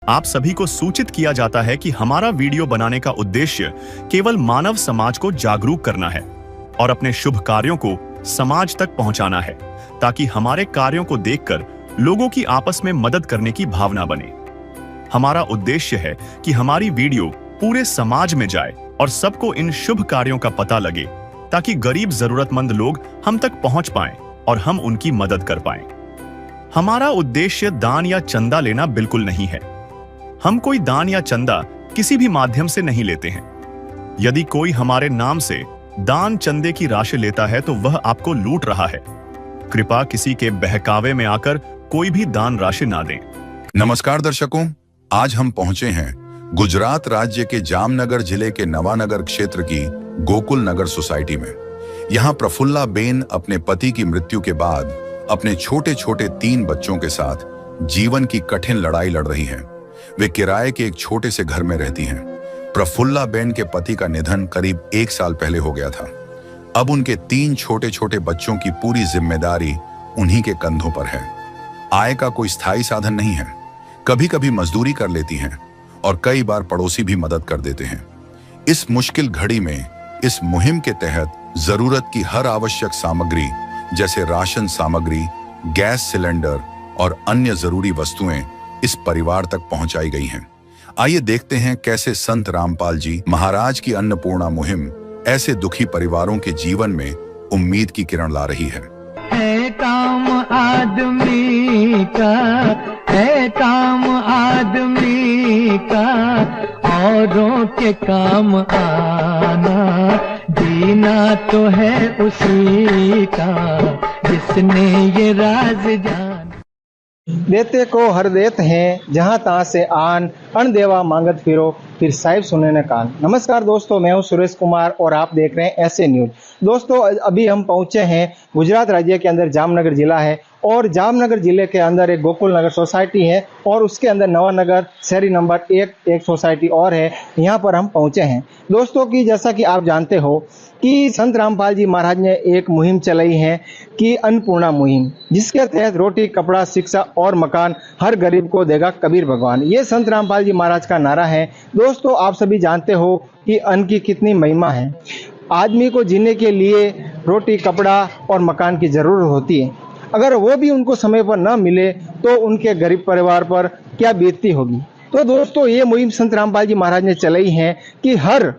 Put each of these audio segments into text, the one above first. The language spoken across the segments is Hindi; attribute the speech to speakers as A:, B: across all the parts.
A: आप सभी को सूचित किया जाता है कि हमारा वीडियो बनाने का उद्देश्य केवल मानव समाज को जागरूक करना है और अपने शुभ कार्यों को समाज तक पहुंचाना है, ताकि हमारे कार्यों को देखकर लोगों की आपस में मदद करने की भावना बने। हमारा उद्देश्य है कि हमारी वीडियो पूरे समाज में जाए और सबको इन शुभ कार्यों का पता लगे, ताकि गरीब जरूरतमंद लोग हम तक पहुंच पाएं और हम उनकी मदद कर पाएं। हमारा उद्देश्य दान या चंदा लेना बिल्कुल नहीं है। हम कोई दान या चंदा किसी भी माध्यम से नहीं लेते हैं। यदि कोई हमारे नाम से दान चंदे की राशि लेता है तो वह आपको लूट रहा है। कृपया किसी के बहकावे में आकर कोई भी दान राशि ना दें।
B: नमस्कार दर्शकों, आज हम पहुंचे हैं गुजरात राज्य के जामनगर जिले के नवानगर क्षेत्र की गोकुल नगर सोसाइटी में। यहाँ प्रफुल्ला बेन अपने पति की मृत्यु के बाद अपने छोटे छोटे 3 बच्चों के साथ जीवन की कठिन लड़ाई लड़ रही हैं। वे किराए के एक छोटे से घर में रहती हैं। प्रफुल्ला बेन के पति का निधन करीब 1 साल पहले हो गया था। अब उनके 3 छोटे छोटे बच्चों की पूरी जिम्मेदारी उन्हीं के कंधों पर है। आय का कोई स्थायी साधन नहीं है। कभी कभी मजदूरी कर लेती हैं और कई बार पड़ोसी भी मदद कर देते हैं। इस मुश्किल घड़ी में इस मुहिम के तहत जरूरत की हर आवश्यक सामग्री जैसे राशन सामग्री, गैस सिलेंडर और अन्य जरूरी वस्तुएं इस परिवार तक पहुंचाई गई हैं। आइए देखते हैं कैसे संत रामपाल जी महाराज की अन्नपूर्णा मुहिम ऐसे दुखी परिवारों के जीवन में उम्मीद की किरण ला रही है।
C: काम आदमी का है, काम आदमी का औरों के काम आना, जीना तो है उसी का जिसने ये राज जाना।
D: देते को हर देत हैं, जहां तहां से आन, अन देवा मांगत फिरो, फिर साहिब सुने न कान। नमस्कार दोस्तों, मैं हूं सुरेश कुमार और आप देख रहे हैं ऐसे न्यूज। दोस्तों, अभी हम पहुंचे हैं गुजरात राज्य के अंदर जामनगर जिला है और जामनगर जिले के अंदर एक गोकुल नगर सोसाइटी है और उसके अंदर नवानगर शहरी नंबर 1 एक सोसाइटी और है। यहाँ पर हम पहुंचे हैं दोस्तों की जैसा कि आप जानते हो कि संत रामपाल जी महाराज ने एक मुहिम चलाई है कि अन्नपूर्णा मुहिम, जिसके तहत रोटी, कपड़ा, शिक्षा और मकान हर गरीब को देगा कबीर भगवान। ये संत रामपाल जी महाराज का नारा है। दोस्तों, आप सभी जानते हो कि अन्न की कितनी महिमा है। आदमी को जीने के लिए रोटी, कपड़ा और मकान की जरूरत होती है। अगर वो भी उनको समय पर न मिले तो उनके गरीब परिवार पर क्या बीतती होगी। तो दोस्तों, ये मुहिम संत रामपाल जी महाराज ने चलाई है कि हर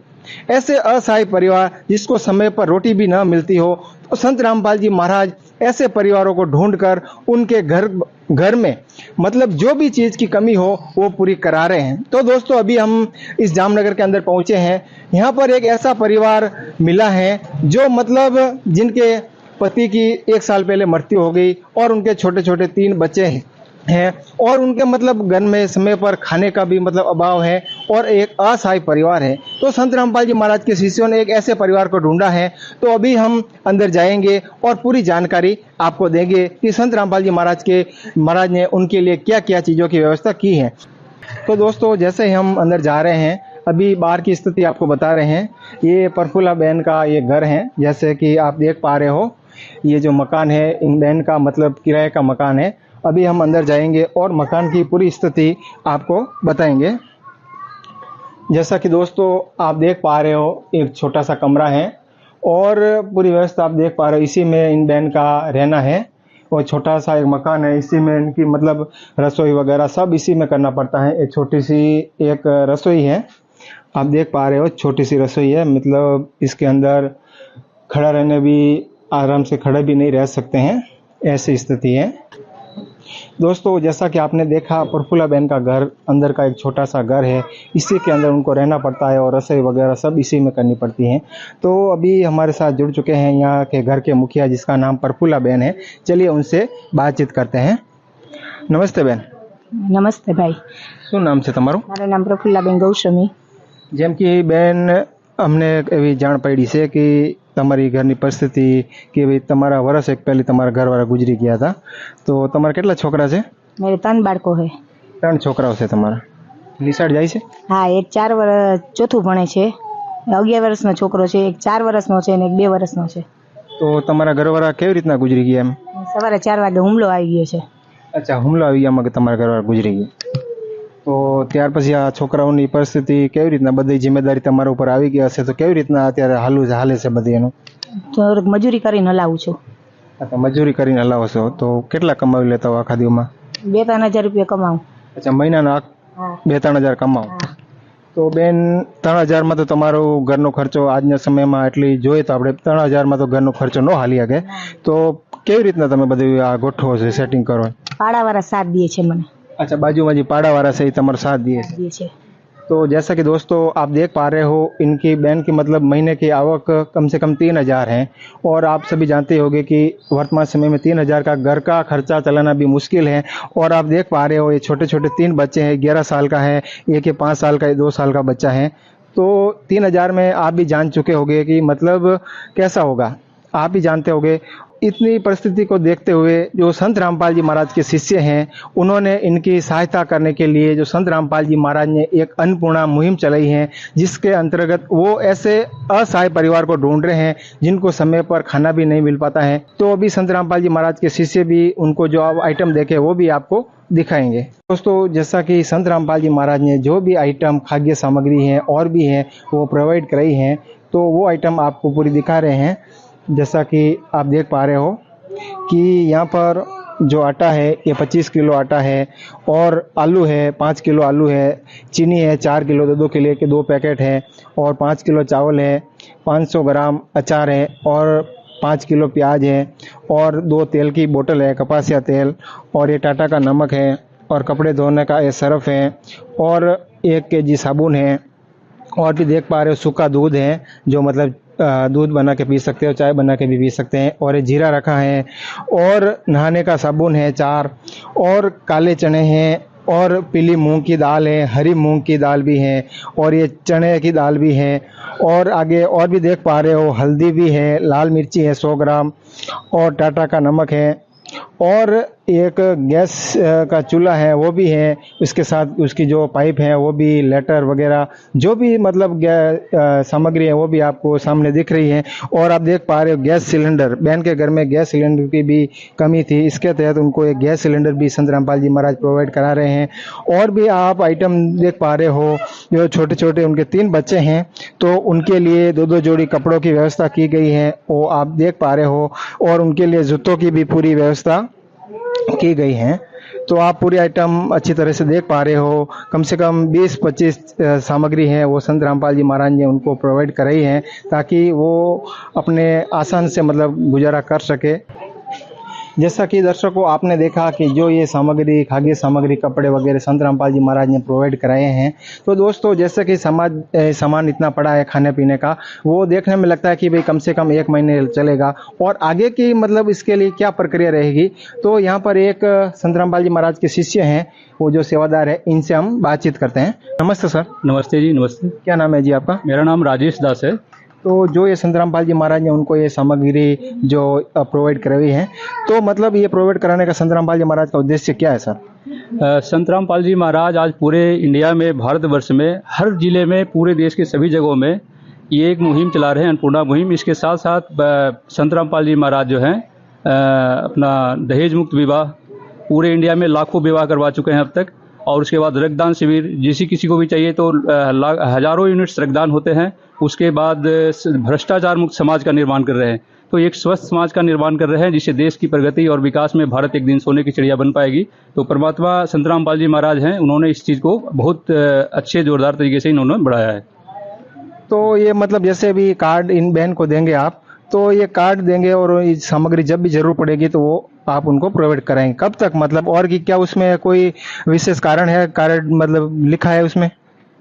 D: ऐसे असहाय परिवार जिसको समय पर रोटी भी न मिलती हो, तो संत रामपाल जी महाराज ऐसे परिवारों को ढूंढकर उनके घर में मतलब जो भी चीज की कमी हो वो पूरी करा रहे हैं। तो दोस्तों, अभी हम इस जामनगर के अंदर पहुंचे हैं। यहाँ पर एक ऐसा परिवार मिला है जो मतलब जिनके पति की 1 साल पहले मृत्यु हो गई और उनके छोटे छोटे 3 बच्चे हैं और उनके मतलब घर में समय पर खाने का भी मतलब अभाव है और एक असहाय परिवार है। तो संत रामपाल जी महाराज के शिष्यों ने एक ऐसे परिवार को ढूंढा है। तो अभी हम अंदर जाएंगे और पूरी जानकारी आपको देंगे कि संत रामपाल जी महाराज ने उनके लिए क्या क्या चीज़ों की व्यवस्था की है। तो दोस्तों, जैसे ही हम अंदर जा रहे हैं, अभी बाहर की स्थिति आपको बता रहे हैं। ये प्रफुल्ला बहन का ये घर है, जैसे कि आप देख पा रहे हो। ये जो मकान है इन बहन का मतलब किराए का मकान है। अभी हम अंदर जाएंगे और मकान की पूरी स्थिति आपको बताएंगे। जैसा कि दोस्तों आप देख पा रहे हो, एक छोटा सा कमरा है और पूरी व्यवस्था आप देख पा रहे हो। इसी में इन बहन का रहना है और छोटा सा एक मकान है। इसी में इनकी मतलब रसोई वगैरह सब इसी में करना पड़ता है। एक छोटी सी एक रसोई है, आप देख पा रहे हो, छोटी सी रसोई है। मतलब इसके अंदर खड़ा रहने भी आराम से खड़े भी नहीं रह सकते हैं, ऐसी स्थिति है। दोस्तों, जैसा कि आपने देखा, प्रफुल्ला बहन का घर अंदर का एक छोटा सा घर है। इसी के अंदर उनको रहना पड़ता है और रसोई वगैरह सब इसी में करनी पड़ती है। तो अभी हमारे साथ जुड़ चुके हैं यहाँ के घर के मुखिया, जिसका नाम प्रफुल्ला बहन है। चलिए उनसे बातचीत करते हैं। नमस्ते बहन।
E: नमस्ते भाई।
D: શું નામ છે તમારું?
E: મારું નામ પ્રફુલ્લાબેન ગૌસ્વામી।
D: જેમ કે બેન, અમને એવી જાણ પડી છે કે તમારી ઘરની પરિસ્થિતિ કે ભાઈ તમારા વર્ષ એક પહેલી તમારા ઘરવાળા ગુજરી ગયા હતા, તો તમારા કેટલા છોકરા છે?
E: मेरे 3 બાળકો है।
D: 3 છોકરાઓ છે તમારા? નિશાળ જાય છે?
E: હા, એક 4 વર્ષ ચોથું ભણે છે, 11 વર્ષનો છોકરો છે, એક 4 વર્ષનો છે અને એક 2 વર્ષનો છે।
D: તો તમારા ઘરવાળા કેવી રીતના ગુજરી ગયા એમ?
E: સવારે 4 વાગે હુમલો આવી ગયો છે।
D: અચ્છા, હુમલો આવી ગયામાં તમારા ઘરવાળા ગુજરી ગયા। તો ત્યાર પછી આ છોકરાઓની પરિસ્થિતિ કેવી રીતના, બધી જિમ્મેદારી તમારા ઉપર આવી ગઈ હશે તો કેવી રીતના અત્યારે હાલે છે બધી એનું?
E: તો મજૂરી કરીને હલાવું છું.
D: अच्छा, मजूरी કરીને હલાવો છો તો કેટલા કમાવી લેતા હો આખા દિવસમાં?
E: 2-3 હજાર રૂપિયા કમાવું.
D: अच्छा, મહિનાના 2-3 હજાર કમાવો. તો બેન 3 હજારમાં તો તમારો ઘરનો ખર્ચો આજના સમયમાં એટલી જોઈએ તો આપણે 3 હજારમાં તો ઘરનો ખર્ચો ન હાલી શકે, તો કેવી રીતના તમે બધું આ ગોઠવો છો, સેટિંગ કરો?
E: પાડાવાળા સાથ દે છે મને.
D: अच्छा, बाजू में जी पाड़ा वाला से ही तुम्हारा साथ दिए।
E: દે છે.
D: तो जैसा कि दोस्तों आप देख पा रहे हो, इनकी बहन की मतलब महीने की आवक कम से कम 3 हज़ार है, और आप सभी जानते होंगे कि वर्तमान समय में 3 हज़ार का घर का खर्चा चलाना भी मुश्किल है। और आप देख पा रहे हो ये छोटे छोटे 3 बच्चे हैं, 11 साल का है एक, 5 साल का, 2 साल का बच्चा है। तो 3 हज़ार में आप भी जान चुके होंगे कि मतलब कैसा होगा, आप भी जानते होंगे। इतनी परिस्थिति को देखते हुए जो संत रामपाल जी महाराज के शिष्य हैं, उन्होंने इनकी सहायता करने के लिए जो संत रामपाल जी महाराज ने एक अन्नपूर्णा मुहिम चलाई है, जिसके अंतर्गत वो ऐसे असहाय परिवार को ढूंढ रहे हैं जिनको समय पर खाना भी नहीं मिल पाता है। तो अभी संत रामपाल जी महाराज के शिष्य भी उनको जो आइटम देखे वो भी आपको दिखाएंगे। दोस्तों, जैसा कि संत रामपाल जी महाराज ने जो भी आइटम खाद्य सामग्री है और भी है वो प्रोवाइड कराई है, तो वो आइटम आपको पूरी दिखा रहे हैं। जैसा कि आप देख पा रहे हो कि यहाँ पर जो आटा है ये 25 किलो आटा है, और आलू है 5 किलो आलू है, चीनी है 4 किलो, 2 किलो के 2 पैकेट है, और 5 किलो चावल है, 500 ग्राम अचार है, और 5 किलो प्याज है, और 2 तेल की बोतल है, कपासिया तेल, और ये टाटा का नमक है, और कपड़े धोने का ये सर्फ है, और 1 kg साबुन है, और भी देख पा रहे हो सूखा दूध है, जो मतलब दूध बना के पी सकते हो, चाय बना के भी पी सकते हैं, और ये जीरा रखा है, और नहाने का साबुन है 4, और काले चने हैं, और पीली मूंग की दाल है, हरी मूंग की दाल भी है, और ये चने की दाल भी है, और आगे और भी देख पा रहे हो हल्दी भी है, लाल मिर्ची है 100 ग्राम, और टाटा का नमक है, और एक गैस का चूल्हा है वो भी है, उसके साथ उसकी जो पाइप है वो भी, लेटर वगैरह जो भी मतलब सामग्री है वो भी आपको सामने दिख रही है। और आप देख पा रहे हो गैस सिलेंडर, बहन के घर में गैस सिलेंडर की भी कमी थी, इसके तहत उनको एक गैस सिलेंडर भी संत रामपाल जी महाराज प्रोवाइड करा रहे हैं। और भी आप आइटम देख पा रहे हो, जो छोटे छोटे उनके 3 बच्चे हैं, तो उनके लिए 2-2 जोड़ी कपड़ों की व्यवस्था की गई है, वो आप देख पा रहे हो, और उनके लिए जूतों की भी पूरी व्यवस्था की गई है। तो आप पूरी आइटम अच्छी तरह से देख पा रहे हो। कम से कम 20-25 सामग्री है वो संत रामपाल जी महाराज ने उनको प्रोवाइड कराई है, ताकि वो अपने आसान से मतलब गुजारा कर सके। जैसा कि दर्शकों आपने देखा कि जो ये सामग्री, खाद्य सामग्री, कपड़े वगैरह संत रामपाल जी महाराज ने प्रोवाइड कराए हैं, तो दोस्तों जैसे कि सामान इतना पड़ा है खाने पीने का, वो देखने में लगता है कि भाई कम से कम 1 महीने चलेगा, और आगे की मतलब इसके लिए क्या प्रक्रिया रहेगी। तो यहाँ पर एक संत रामपाल जी महाराज के शिष्य हैं, वो जो सेवादार है, इनसे हम बातचीत करते हैं। नमस्ते सर।
F: नमस्ते जी, नमस्ते।
D: क्या नाम है जी आपका?
F: मेरा नाम राजेश दास है।
D: तो जो ये संत रामपाल जी महाराज ने उनको ये सामग्री जो प्रोवाइड कराई है, तो मतलब ये प्रोवाइड कराने का संत रामपाल जी महाराज का उद्देश्य क्या है सर?
F: संत रामपाल जी महाराज आज पूरे इंडिया में, भारतवर्ष में, हर जिले में, पूरे देश के सभी जगहों में ये एक मुहिम चला रहे हैं, अन्नपूर्णा मुहिम। इसके साथ साथ संत रामपाल जी महाराज जो हैं अपना दहेज मुक्त विवाह पूरे इंडिया में लाखों विवाह करवा चुके हैं अब तक। और उसके बाद रक्तदान शिविर, किसी को भी चाहिए तो हजारों यूनिट्स रक्तदान होते हैं। उसके बाद भ्रष्टाचार मुक्त समाज का निर्माण कर रहे हैं। तो एक स्वस्थ समाज का निर्माण कर रहे हैं, जिससे देश की प्रगति और विकास में भारत एक दिन सोने की चिड़िया बन पाएगी। तो परमात्मा संत रामपाल जी महाराज हैं, उन्होंने इस चीज़ को बहुत अच्छे जोरदार तरीके से इन्होंने बढ़ाया है।
D: तो ये मतलब जैसे भी कार्ड इन बहन को देंगे आप, तो ये कार्ड देंगे और सामग्री जब भी जरूर पड़ेगी तो वो आप उनको प्रोवाइड कराएंगे। कब तक मतलब, और कि क्या उसमें कोई विशेष कारण है, कार्ड मतलब लिखा है उसमें?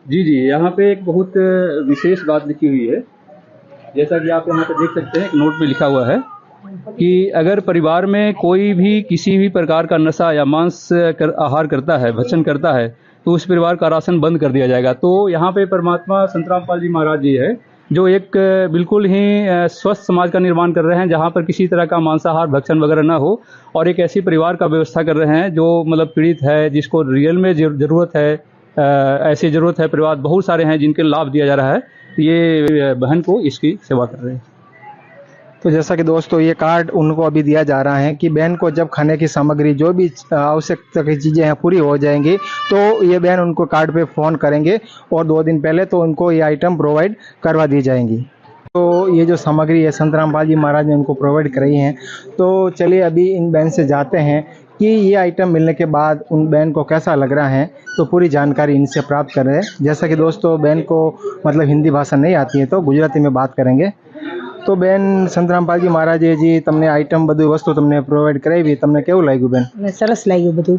F: जी जी, यहाँ पे एक बहुत विशेष बात लिखी हुई है। जैसा कि आप यहाँ पे देख सकते हैं, एक नोट में लिखा हुआ है कि अगर परिवार में कोई भी किसी भी प्रकार का नशा या मांस आहार करता है, भक्षण करता है, तो उस परिवार का राशन बंद कर दिया जाएगा। तो यहाँ पे परमात्मा संत रामपाल जी महाराज जी है, जो एक बिल्कुल ही स्वस्थ समाज का निर्माण कर रहे हैं, जहाँ पर किसी तरह का मांसाहार भक्षण वगैरह ना हो, और एक ऐसी परिवार का व्यवस्था कर रहे हैं जो मतलब पीड़ित है, जिसको रियल में ज़रूरत है, ऐसी ज़रूरत है। परिवार बहुत सारे हैं जिनके लाभ दिया जा रहा है। ये बहन को इसकी सेवा कर रहे हैं।
D: तो जैसा कि दोस्तों ये कार्ड उनको अभी दिया जा रहा है कि बहन को जब खाने की सामग्री जो भी आवश्यकता की चीज़ें हैं पूरी हो जाएंगी तो ये बहन उनको कार्ड पे फ़ोन करेंगे और 2 दिन पहले तो उनको ये आइटम प्रोवाइड करवा दी जाएंगी। तो ये जो सामग्री है संत रामपाल जी महाराज ने उनको प्रोवाइड कराई है। तो चलिए अभी इन बहन से जाते हैं कि ये आइटम मिलने के बाद उन बहन को कैसा लग रहा है, तो पूरी जानकारी इनसे प्राप्त कर रहे हैं। जैसा कि दोस्तों बहन को मतलब हिंदी भाषा नहीं आती है तो गुजराती में बात करेंगे। तो બેન સંત રામપાલજી મહારાજે તમને આઈટમ બધું વસ્તુ તમને પ્રોવાઈડ કરાવી, તમને કેવું લાગ્યું બેન?
E: મને સરસ લાગ્યું બધું,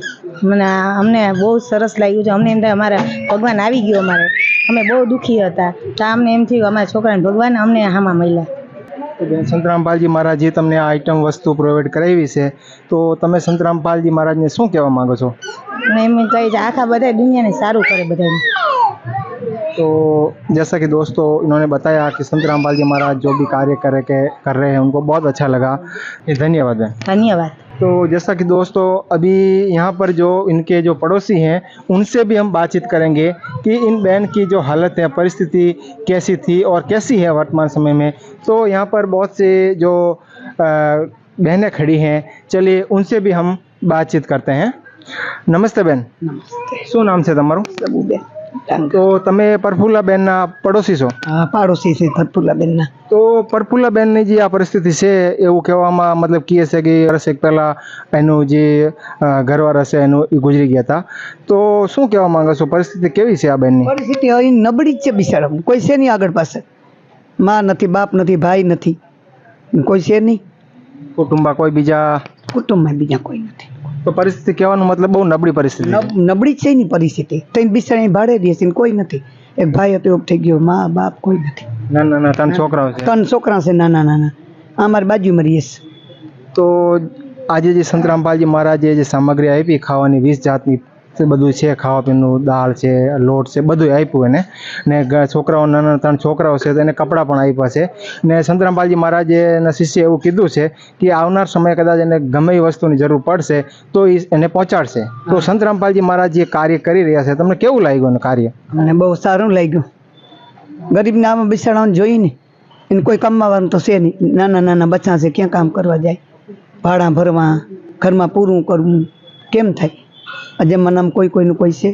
E: અમને બહુ સરસ લાગ્યું છે। અમને એમ થાય અમારા ભગવાન આવી ગયો અમારે, અમે બહુ દુઃખી હતા તો અમને એમ થયું અમારા છોકરાને ભગવાન અમને હામાં મળ્યા।
D: તો બેન સંત રામપાલજી મહારાજે તમને આ આઈટમ વસ્તુ પ્રોવાઈડ કરાવી છે તો તમે સંત રામપાલજી મહારાજને શું કહેવા માંગો છો?
E: એમ કહે છે આખા બધા દુનિયાને સારું કરે બધાને।
D: तो जैसा कि दोस्तों इन्होंने बताया कि संत रामपाल जी महाराज जो भी कार्य कर रहे हैं उनको बहुत अच्छा लगा। धन्यवाद है।
E: धन्यवाद।
D: तो जैसा कि दोस्तों अभी यहाँ पर जो इनके जो पड़ोसी हैं उनसे भी हम बातचीत करेंगे कि इन बहन की जो हालत है, परिस्थिति कैसी थी और कैसी है वर्तमान समय में। तो यहाँ पर बहुत से जो बहनें खड़ी हैं, चलिए उनसे भी हम बातचीत करते हैं। नमस्ते बहन।
G: नमस्ते।
D: શું નામ છે તમારું?
G: સબુબેન।
D: તો તમે પરફુલ્લાબેનના પડોશી છો?
G: હા, પાડોશી છે પરફુલ્લાબેનના।
D: તો પરફુલ્લાબેનની જે આ પરિસ્થિતિ છે એવું કહેવામાં મતલબ કહે છે કે વર્ષ એક પહેલાં એનું જે ઘરવાળા છે એનું એ ગુજરી ગયા હતા, તો શું કહેવા માંગો છો? પરિસ્થિતિ કેવી છે આ બેનની?
G: પરિસ્થિતિ હવે નબળી જ છે બિચારા, કોઈ છે નહીં આગળ પાસે, માં નથી, બાપ નથી, ભાઈ નથી, કોઈ છે નહીં,
D: કુટુંબા કોઈ બીજા
G: કુટુંબમાં બીજા કોઈ નથી।
D: તો પરિસ્થિતિ કહેવાનું મતલબ બહુ નબળી પરિસ્થિતિ
G: નબળી જ છે એની પરિસ્થિતિ। ત્રણ બિચારા ભાડે રહે છે, કોઈ નથી, એક ભાઈ હતો એવું થઈ ગયો, મા બાપ કોઈ નથી,
D: ના ના 3 છોકરાઓ છે,
G: 3 છોકરા છે નાના નાના, અમારી બાજુમાં રહીએ છે।
D: તો આજે જે સંત રામપાલજી મહારાજે જે સામગ્રી આપી ખાવાની 20 જાતની બધું છે, ખાવા પીવાનું, દાળ છે, લોટ છે, બધું આપ્યું એને, ને છોકરાઓ નાના 3 છોકરાઓ છે તો એને કપડાં પણ આપ્યા છે। ને સંત રામપાલજી મહારાજે એના શિષ્ય એવું કીધું છે કે આવનાર સમયે કદાચ એને ગમે એ વસ્તુની જરૂર પડશે તો એને પહોંચાડશે। તો સંત રામપાલજી મહારાજ જે કાર્ય કરી રહ્યા છે તમને કેવું લાગ્યું એનું કાર્ય?
G: મને બહુ સારું લાગ્યું। ગરીબના આમાં બિચારાઓને જોઈને એને કોઈ કમાવાનું તો છે નહીં, નાના નાના બચ્ચા છે, ક્યાં કામ કરવા જાય, ભાડા ભરવા, ઘરમાં પૂરું કરવું કેમ થાય? જમાનામાં કોઈનું કોઈ છે?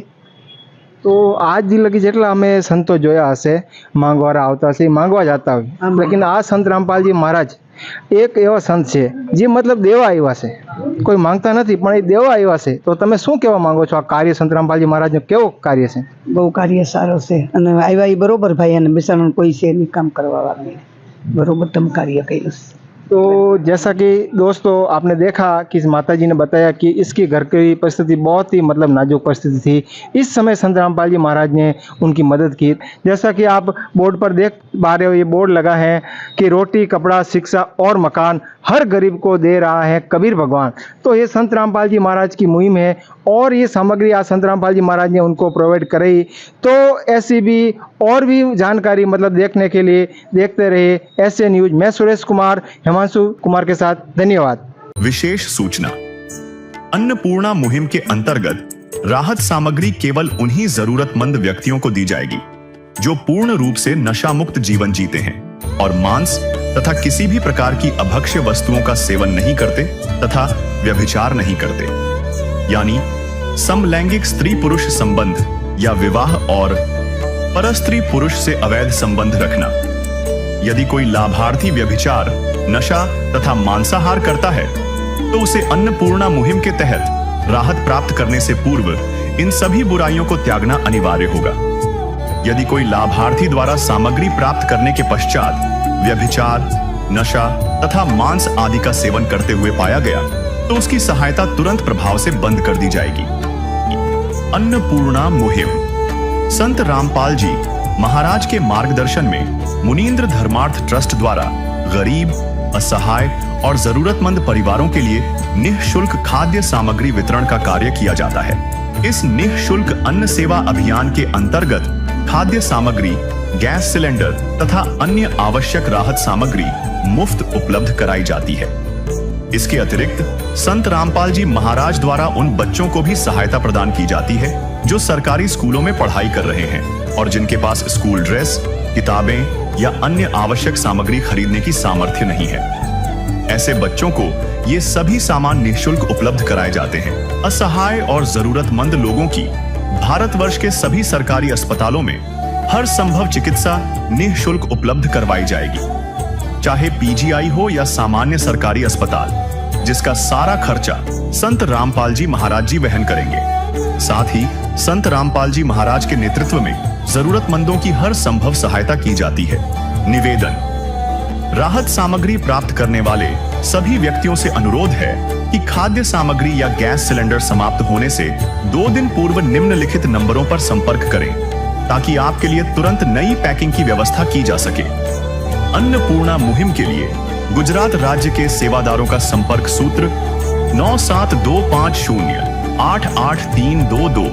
D: તો આજ લગી જેટલા અમે સંતો જોયા હશે માંગવાળા આવતા હશે, માંગવા જતા હોય, લેકિન આ સંત રામપાલજી મહારાજ એક એવા સંત છે જે મતલબ દેવા આવ્યા છે, કોઈ માંગતા નથી પણ એ દેવા આવ્યા છે। તો તમે શું કહેવા માંગો છો? આ કાર્ય સંત રામપાલજી મહારાજનું કેવું કાર્ય છે?
G: બહુ કાર્ય સારો છે અને આવ્યા એ બરોબર ભાઈ, અને બિચારાનું કોઈ છે નહીં કામ કરવા વાળા, बरोबर तुम कार्य કર્યું।
D: तो जैसा कि दोस्तों आपने देखा कि इस माता जी ने बताया कि इसकी घर की परिस्थिति बहुत ही मतलब नाजुक परिस्थिति थी। इस समय संत रामपाल जी महाराज ने उनकी मदद की। जैसा कि आप बोर्ड पर देख पा रहे हो, ये बोर्ड लगा है कि रोटी, कपड़ा, शिक्षा और मकान हर गरीब को दे रहा है कबीर भगवान। तो ये संत रामपाल जी महाराज की मुहिम है और ये सामग्री आज संत रामपाल जी महाराज ने उनको प्रोवाइड कराई। तो ऐसी भी और भी जानकारी मतलब देखने के लिए देखते रहे ऐसे न्यूज। मैं सुरेश कुमार हिमांशु कुमार के साथ, धन्यवाद।
A: विशेष सूचना, अन्नपूर्णा मुहिम के अंतर्गत राहत सामग्री केवल उन्हीं जरूरतमंद व्यक्तियों को दी जाएगी जो पूर्ण रूप से नशा मुक्त जीवन जीते हैं और मांस तथा किसी भी प्रकार की अभक्ष्य वस्तुओं का सेवन नहीं करते तथा व्यभिचार नहीं करते, यानी समलैंगिक स्त्री पुरुष संबंध या विवाह और परस्त्री पुरुष से अवैध संबंध रखना। यदि कोई लाभार्थी व्यभिचार, नशा तथा मांसाहार करता है तो उसे अन्नपूर्णा मुहिम के तहत राहत प्राप्त करने से पूर्व इन सभी बुराइयों को त्यागना अनिवार्य होगा। यदि कोई लाभार्थी द्वारा सामग्री प्राप्त करने के पश्चात व्यभिचार, नशा तथा मांस आदि का सेवन करते हुए पाया गया तो उसकी सहायता तुरंत प्रभाव से बंद कर दी जाएगी। अन्नपूर्णा मुहिम संत रामपाल जी महाराज के मार्गदर्शन में मुनीन्द्र धर्मार्थ ट्रस्ट द्वारा गरीब, असहाय और जरूरतमंद परिवारों के लिए निःशुल्क खाद्य सामग्री वितरण का कार्य किया जाता है। इस निःशुल्क अन्न सेवा अभियान के अंतर्गत खाद्य सामग्री, गैस सिलेंडर तथा अन्य आवश्यक राहत सामग्री मुफ्त उपलब्ध कराई जाती है। इसके अतिरिक्त संत रामपाल जी महाराज द्वारा उन बच्चों को भी सहायता प्रदान की जाती है जो सरकारी स्कूलों में पढ़ाई कर रहे हैं और जिनके पास स्कूल ड्रेस, किताबें, या अन्य आवश्यक सामग्री खरीदने की सामर्थ्य नहीं है। ऐसे बच्चों को ये सभी सामान निःशुल्क उपलब्ध कराए जाते हैं। असहाय और जरूरतमंद लोगों की भारतवर्ष के सभी सरकारी अस्पतालों में हर संभव चिकित्सा निःशुल्क उपलब्ध करवाई जाएगी, चाहे पीजीआई हो या सामान्य सरकारी अस्पताल, जिसका सारा खर्चा संत रामपाल जी महाराज जी वहन करेंगे। साथ ही संत रामपाल जी महाराज के नेतृत्व में जरूरतमंदों की हर संभव सहायता की जाती है। निवेदन: राहत सामग्री प्राप्त करने वाले सभी व्यक्तियों से अनुरोध है कि खाद्य सामग्री या गैस सिलेंडर समाप्त होने से 2 दिन पूर्व निम्नलिखित नंबरों पर संपर्क करें, ताकि आपके लिए तुरंत नई पैकिंग की व्यवस्था की जा सके। अन्नपूर्णा मुहिम के लिए गुजरात राज्य के सेवादारों का संपर्क सूत्र 9725088322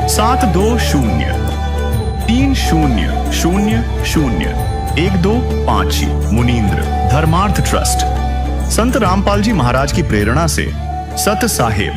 A: 72030001256 मुनींद्र धर्मार्थ ट्रस्ट। संत रामपाल जी महाराज की प्रेरणा से सत साहेब